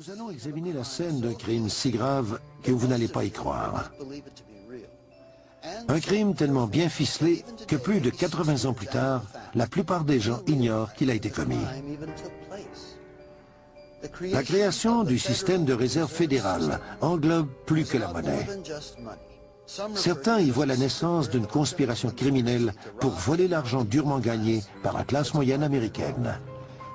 Nous allons examiner la scène d'un crime si grave que vous n'allez pas y croire. Un crime tellement bien ficelé que plus de 80 ans plus tard, la plupart des gens ignorent qu'il a été commis. La création du système de réserve fédérale englobe plus que la monnaie. Certains y voient la naissance d'une conspiration criminelle pour voler l'argent durement gagné par la classe moyenne américaine.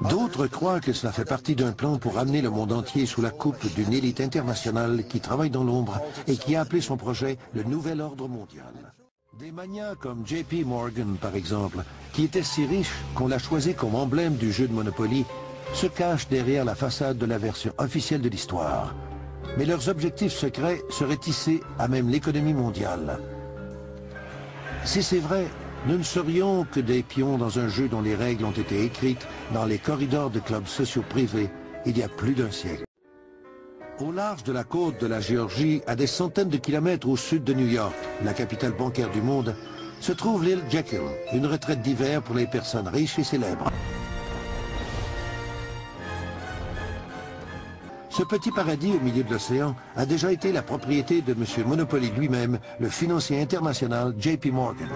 D'autres croient que cela fait partie d'un plan pour amener le monde entier sous la coupe d'une élite internationale qui travaille dans l'ombre et qui a appelé son projet le Nouvel Ordre Mondial. Des manias comme JP Morgan, par exemple, qui était si riche qu'on l'a choisi comme emblème du jeu de Monopoly, se cachent derrière la façade de la version officielle de l'histoire. Mais leurs objectifs secrets seraient tissés à même l'économie mondiale. Si c'est vrai, nous ne serions que des pions dans un jeu dont les règles ont été écrites dans les corridors de clubs sociaux privés il y a plus d'un siècle. Au large de la côte de la Géorgie, à des centaines de kilomètres au sud de New York, la capitale bancaire du monde, se trouve l'île Jekyll, une retraite d'hiver pour les personnes riches et célèbres. Ce petit paradis au milieu de l'océan a déjà été la propriété de M. Monopoly lui-même, le financier international JP Morgan.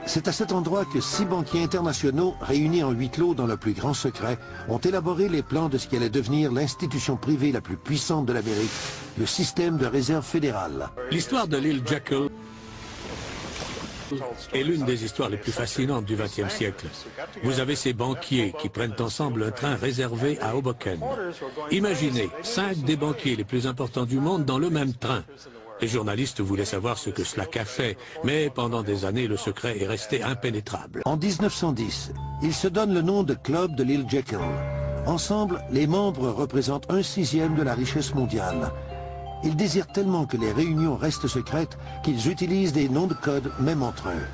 C'est à cet endroit que 6 banquiers internationaux, réunis en huis clos dans le plus grand secret, ont élaboré les plans de ce qui allait devenir l'institution privée la plus puissante de l'Amérique, le système de réserve fédérale. L'histoire de l'île Jekyll est l'une des histoires les plus fascinantes du XXe siècle. Vous avez ces banquiers qui prennent ensemble un train réservé à Hoboken. Imaginez 5 des banquiers les plus importants du monde dans le même train. Les journalistes voulaient savoir ce que cela cachait, mais pendant des années, le secret est resté impénétrable. En 1910, ils se donnent le nom de Club de l'île Jekyll. Ensemble, les membres représentent 1/6 de la richesse mondiale. Ils désirent tellement que les réunions restent secrètes qu'ils utilisent des noms de code même entre eux.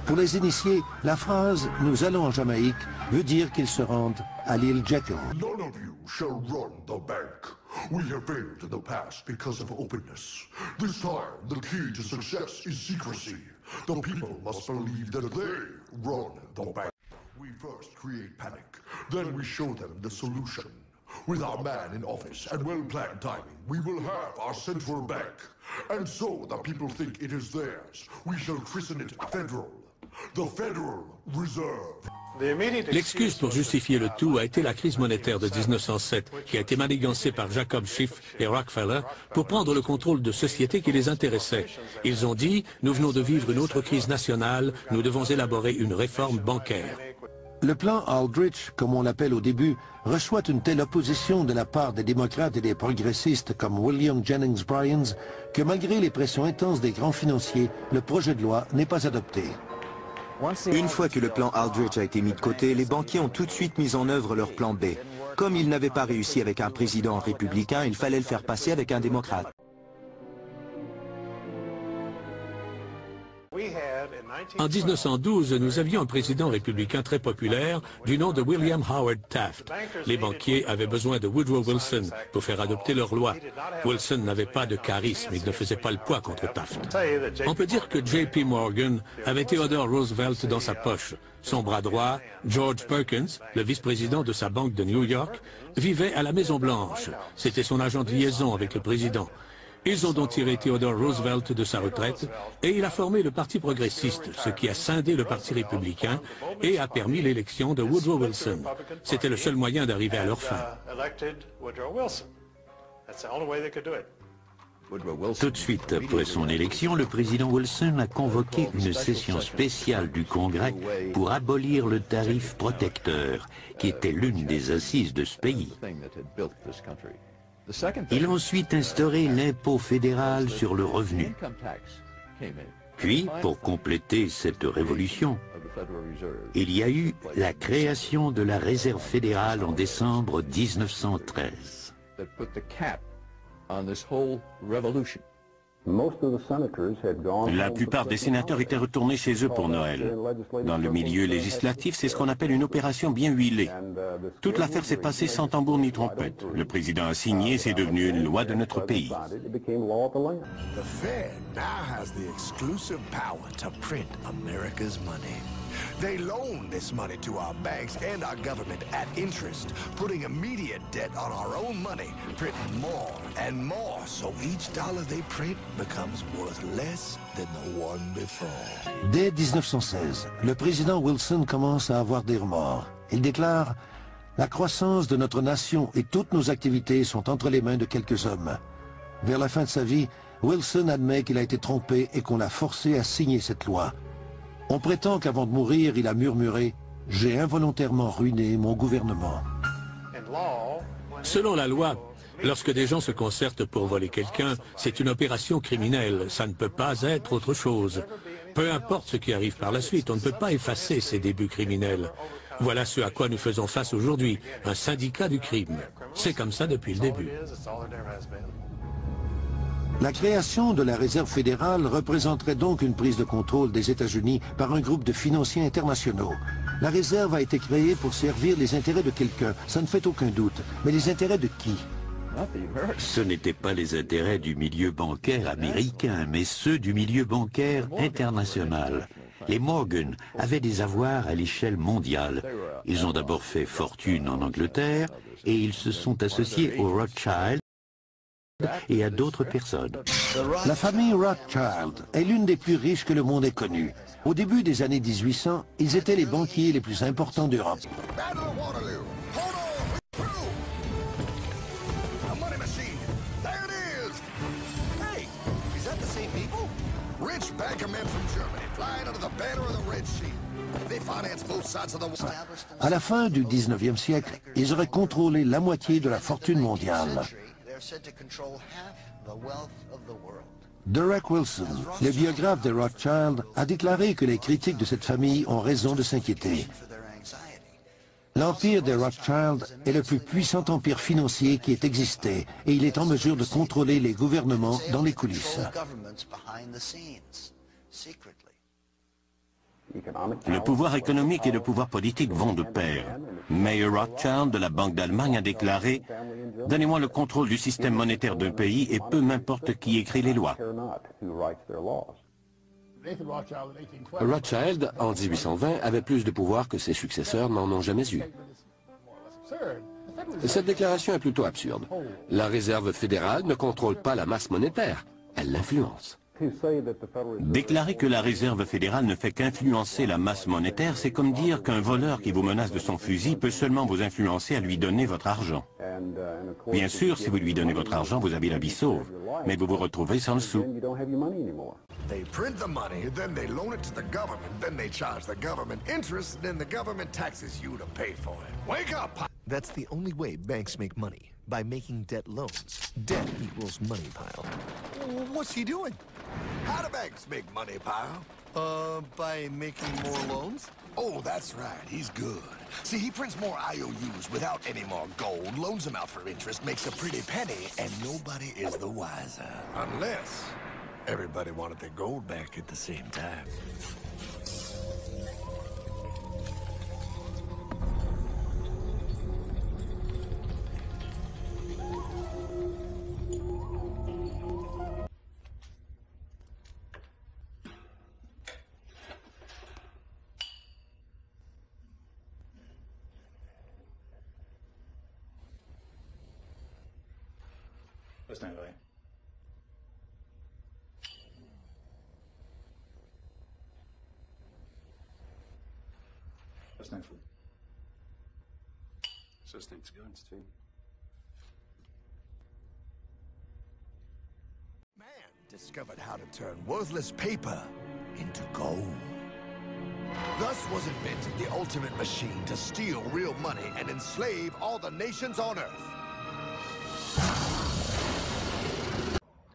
Pour les initiés, la phrase « Nous allons en Jamaïque » veut dire qu'ils se rendent à l'île Jekyll. None of you shall run the bank. We have failed in the past because of openness. This time, the key to success is secrecy. The people must believe that they run the bank. We first create panic, then we show them the solution. With our man in office and well-planned timing, we will have our central bank. And so the people think it is theirs. We shall christen it Federal. The Federal Reserve. L'excuse pour justifier le tout a été la crise monétaire de 1907, qui a été manigancée par Jacob Schiff et Rockefeller pour prendre le contrôle de sociétés qui les intéressaient. Ils ont dit « Nous venons de vivre une autre crise nationale, nous devons élaborer une réforme bancaire ». Le plan Aldrich, comme on l'appelle au début, reçoit une telle opposition de la part des démocrates et des progressistes comme William Jennings Bryan que malgré les pressions intenses des grands financiers, le projet de loi n'est pas adopté. Une fois que le plan Aldrich a été mis de côté, les banquiers ont tout de suite mis en œuvre leur plan B. Comme ils n'avaient pas réussi avec un président républicain, il fallait le faire passer avec un démocrate. En 1912, nous avions un président républicain très populaire du nom de William Howard Taft. Les banquiers avaient besoin de Woodrow Wilson pour faire adopter leur loi. Wilson n'avait pas de charisme, il ne faisait pas le poids contre Taft. On peut dire que JP Morgan avait Theodore Roosevelt dans sa poche. Son bras droit, George Perkins, le vice-président de sa banque de New York, vivait à la Maison-Blanche. C'était son agent de liaison avec le président. Ils ont donc tiré Theodore Roosevelt de sa retraite et il a formé le Parti progressiste, ce qui a scindé le Parti républicain et a permis l'élection de Woodrow Wilson. C'était le seul moyen d'arriver à leur fin. Tout de suite après son élection, le président Wilson a convoqué une session spéciale du Congrès pour abolir le tarif protecteur, qui était l'une des assises de ce pays. Il a ensuite instauré l'impôt fédéral sur le revenu. Puis, pour compléter cette révolution, il y a eu la création de la Réserve fédérale en décembre 1913. La plupart des sénateurs étaient retournés chez eux pour Noël. Dans le milieu législatif, c'est ce qu'on appelle une opération bien huilée. Toute l'affaire s'est passée sans tambour ni trompette. Le président a signé, c'est devenu une loi de notre pays. The Fed now has the exclusive power to print America's money. They loan this money to our banks and our government at interest, putting immediate debt on our own money, printing more and more, so each dollar they print becomes worth less than the one before. Dès 1916, le président Wilson commence à avoir des remords. Il déclare « La croissance de notre nation et toutes nos activités sont entre les mains de quelques hommes. » Vers la fin de sa vie, Wilson admet qu'il a été trompé et qu'on l'a forcé à signer cette loi. On prétend qu'avant de mourir, il a murmuré « J'ai involontairement ruiné mon gouvernement ». Selon la loi, lorsque des gens se concertent pour voler quelqu'un, c'est une opération criminelle. Ça ne peut pas être autre chose. Peu importe ce qui arrive par la suite, on ne peut pas effacer ces débuts criminels. Voilà ce à quoi nous faisons face aujourd'hui, un syndicat du crime. C'est comme ça depuis le début. La création de la Réserve fédérale représenterait donc une prise de contrôle des États-Unis par un groupe de financiers internationaux. La Réserve a été créée pour servir les intérêts de quelqu'un, ça ne fait aucun doute. Mais les intérêts de qui? Ce n'étaient pas les intérêts du milieu bancaire américain, mais ceux du milieu bancaire international. Les Morgan avaient des avoirs à l'échelle mondiale. Ils ont d'abord fait fortune en Angleterre et ils se sont associés aux Rothschild et à d'autres personnes. La famille Rothschild est l'une des plus riches que le monde ait connues. Au début des années 1800, ils étaient les banquiers les plus importants d'Europe. À la fin du 19e siècle, ils auraient contrôlé la moitié de la fortune mondiale. Derek Wilson, le biographe des Rothschild, a déclaré que les critiques de cette famille ont raison de s'inquiéter. L'empire des Rothschild est le plus puissant empire financier qui ait existé et il est en mesure de contrôler les gouvernements dans les coulisses. Le pouvoir économique et le pouvoir politique vont de pair. Mayer Rothschild de la Banque d'Allemagne a déclaré « Donnez-moi le contrôle du système monétaire d'un pays et peu m'importe qui écrit les lois ». Rothschild, en 1820, avait plus de pouvoir que ses successeurs n'en ont jamais eu. Cette déclaration est plutôt absurde. La Réserve fédérale ne contrôle pas la masse monétaire, elle l'influence. Déclarer que la Réserve fédérale ne fait qu'influencer la masse monétaire, c'est comme dire qu'un voleur qui vous menace de son fusil peut seulement vous influencer à lui donner votre argent. Bien sûr, si vous lui donnez votre argent, vous avez la vie sauve, mais vous vous retrouvez sans le sou. They print the money, then they loan it to the government, then they charge the government interest, then the government taxes you to pay for it. Wake up! That's the only way banks make money, by making debt loans. Debt equals money pile. What's he doing? How do banks make money, pile? By making more loans? Oh, that's right. He's good. See, he prints more IOUs without any more gold, loans them out for interest, makes a pretty penny, and nobody is the wiser. Unless everybody wanted their gold back at the same time. C'est un vrai. C'est un fou. Ça, c'est un petit gars, une petite fille. Man discovered how to turn worthless paper into gold. Thus was invented the ultimate machine to steal real money and enslave all the nations on Earth.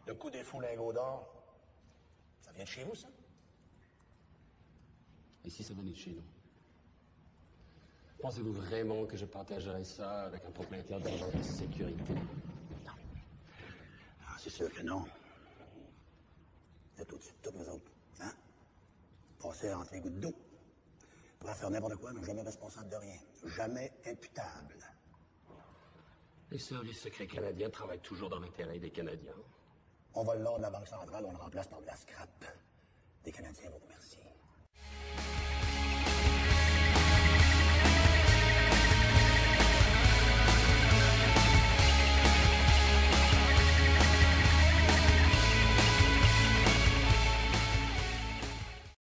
Le coût des faux lingots d'or, ça vient de chez vous, ça? Ici, ça vient de chez nous. Pensez-vous vraiment que je partagerais ça avec un propriétaire d'agent de sécurité? Non. Ah, c'est sûr que non. Vous êtes au-dessus de tout, vous autres. Hein? Passez entre les gouttes d'eau. Vous pourrez faire n'importe quoi, mais jamais responsable de rien. Jamais imputable. Les services secrets canadiens travaillent toujours dans l'intérêt des Canadiens. On vole l'or de la Banque centrale, on le remplace par de la scrap. Des Canadiens vous remercient.